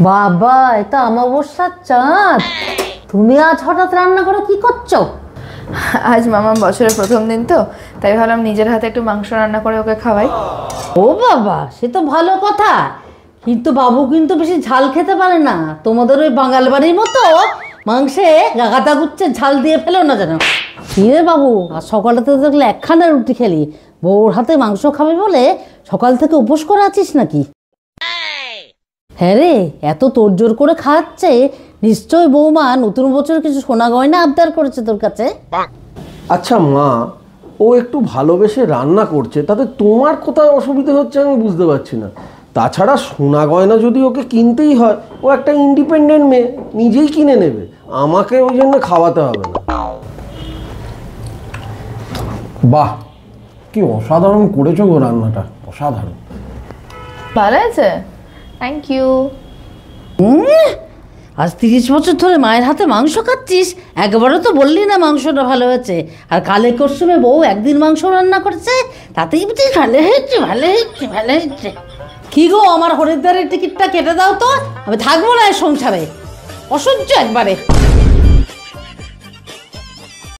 বাবা, এটা অমাবস্যার চাঁদ। তুমি আজ হঠাৎ রান্না করে কি করছো? আজ মামা বছরের প্রথম দিন তো, তাই ভাবলাম নিজের হাতে একটু মাংস রান্না করে ওকে খাওয়াই। ও বাবা, সে তো ভালো কথা, কিন্তু বাবু কিন্তু বেশি ঝাল খেতে পারে না। তোমাদের ওই বাঙাল বাড়ির মতো মাংসে গাদা গুচ্ছে ঝাল দিয়ে ফেলো না যেন। কি রে বাবু, আর সকালে তো দেখলে একখানা রুটি খেলি, বউর হাতে মাংস খাবে বলে সকাল থেকে উপোস করে আছিস নাকি? হ্যাঁ রে, এত তোড়জোড় করে খাওয়াচ্ছে, নিশ্চয় বৌমা নতুন বছর কিছু সোনা গয়না আবদার করেছে তোর কাছে। আচ্ছা মা, ও একটু ভালোবেসে রান্না করছে, তাতে তোমার কোথায় অসুবিধা হচ্ছে আমি বুঝতে পারছি না। তাছাড়া সোনা গয়না যদি ওকে কিনতেই হয়, ও একটা ইন্ডিপেন্ডেন্ট মেয়ে, নিজেই কিনে নেবে, আমাকে ওই জন্য খাওয়াতে হবে না। বাহ, কি অসাধারণ করেছো গো রান্নাটা, অসাধারণ। ভালো আছে, থ্যাংক ইউ। আজ 30 বছর ধরে মায়ের হাতে মাংস খাচ্ছিস, একবারও তো বললি না মাংসটা ভালো হয়েছে। আর কালে কসুমে বউ একদিন মাংস রান্না করেছে, তাতেই বুঝি ভালো হয়েছে, ভালো হয়েছে, ভালো হয়েছে। কি গো, আমার হরিদ্বারের টিকিটটা কেটে দাও তো, আমি থাকবো না এই সংসারে, অসহ্য একবারে।